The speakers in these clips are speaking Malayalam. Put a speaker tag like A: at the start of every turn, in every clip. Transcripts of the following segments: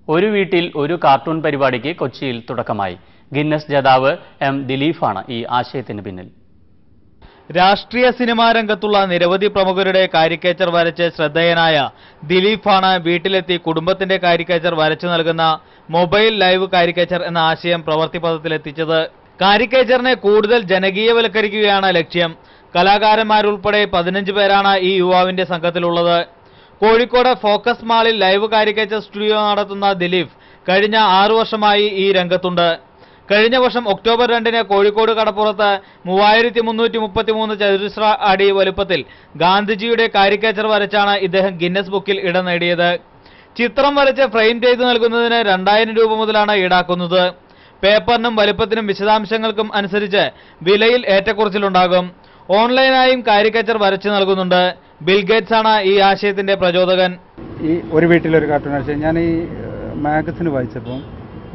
A: ഒരു വീട്ടിൽ ഒരു കാർട്ടൂൺ പരിപാടിക്ക് കൊച്ചിയിൽ തുടക്കമായി. ഗിന്നസ് ജേതാവ് എം ദിലീപാണ് ഈ ആശയത്തിന് പിന്നിൽ.
B: രാഷ്ട്രീയ സിനിമാ രംഗത്തുള്ള നിരവധി പ്രമുഖരുടെ കാരിക്കേച്ചർ വരച്ച് ശ്രദ്ധേയനായ ദിലീപാണ് വീട്ടിലെത്തി കുടുംബത്തിന്റെ കാരിക്കേച്ചർ വരച്ചു നൽകുന്ന മൊബൈൽ ലൈവ് കാരിക്കേച്ചർ എന്ന ആശയം പ്രവൃത്തിപഥത്തിലെത്തിച്ചത്. കാരിക്കേച്ചറിനെ കൂടുതൽ ജനകീയവൽക്കരിക്കുകയാണ് ലക്ഷ്യം. കലാകാരന്മാരുൾപ്പെടെ 15 പേരാണ് ഈ യുവാവിന്റെ സംഘത്തിലുള്ളത്. കോഴിക്കോട് ഫോക്കസ് മാളിൽ ലൈവ് കാരിക്കേച്ചർ സ്റ്റുഡിയോ നടത്തുന്ന ദിലീപ് കഴിഞ്ഞ 6 വർഷമായി ഈ രംഗത്തുണ്ട്. കഴിഞ്ഞ വർഷം ഒക്ടോബർ 2-ന് കോഴിക്കോട് കടപ്പുറത്ത് 3333 ചതുരശ്ര അടി വലുപ്പത്തിൽ ഗാന്ധിജിയുടെ കാരിക്കേച്ചർ വരച്ചാണ് ഇദ്ദേഹം ഗിന്നസ് ബുക്കിൽ ഇടം നേടിയത്. ചിത്രം വരച്ച് ഫ്രെയിം ചെയ്ത് നൽകുന്നതിന് 2000 രൂപ മുതലാണ് ഈടാക്കുന്നത്. പേപ്പറിനും വലുപ്പത്തിനും വിശദാംശങ്ങൾക്കും അനുസരിച്ച് വിലയിൽ ഏറ്റക്കുറച്ചിലുണ്ടാകും. ഓൺലൈനായും കാരിക്കേച്ചർ വരച്ചു നൽകുന്നുണ്ട്. ബിൽഗേറ്റ്സ് ആണ് ഈ ആശയത്തിന്റെ പ്രചോദകൻ.
C: ഈ ഒരു വീട്ടിലൊരു കാർട്ടൂൺ ആശയം ഞാൻ ഈ മാഗസിൻ വായിച്ചപ്പോൾ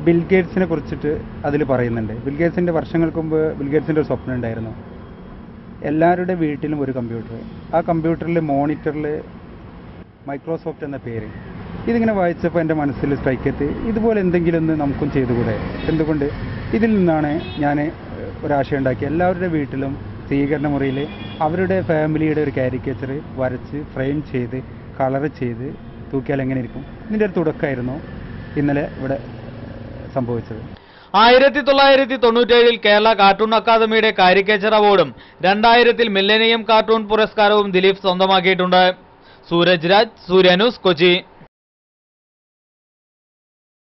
C: ബിൽഗേറ്റ്സിനെ കുറിച്ചിട്ട് അതിൽ പറയുന്നുണ്ട്. ബിൽഗേറ്റ്സിൻ്റെ വർഷങ്ങൾക്ക് മുമ്പ് ബിൽഗേറ്റ്സിൻ്റെ ഒരു സ്വപ്നം ഉണ്ടായിരുന്നു. എല്ലാവരുടെ വീട്ടിലും ഒരു കമ്പ്യൂട്ടർ, ആ കമ്പ്യൂട്ടറിൽ മോണിറ്ററിൽ മൈക്രോസോഫ്റ്റ് എന്ന പേര്. ഇതിങ്ങനെ വായിച്ചപ്പോൾ എൻ്റെ മനസ്സിൽ സ്ട്രൈക്ക് എത്തി, ഇതുപോലെ എന്തെങ്കിലും ഒന്ന് നമുക്കും ചെയ്തുകൂടെ. എന്തുകൊണ്ട് ഇതിൽ നിന്നാണ് ഞാൻ ഒരാശയം ഉണ്ടാക്കി. എല്ലാവരുടെ വീട്ടിലും സ്വീകരണ മുറിയിൽ അവരുടെ ഫാമിലിയുടെ ഒരു കാരിക്കേച്ചർ വരച്ച് ഫ്രെയിം ചെയ്ത് കളർ ചെയ്ത് തൂക്കിയാൽ എങ്ങനെ ഇരിക്കും. ഇതിൻ്റെ ഒരു തുടക്കമായിരുന്നു ഇന്നലെ ഇവിടെ സംഭവിച്ചത്.
B: 1997 കേരള കാർട്ടൂൺ അക്കാദമിയുടെ കാരിക്കേച്ചർ അവാർഡും 2000 മില്ലേനിയം കാർട്ടൂൺ പുരസ്കാരവും ദിലീപ് സ്വന്തമാക്കിയിട്ടുണ്ട്. സൂരജ് രാജ്, സൂര്യ ന്യൂസ്, കൊച്ചി.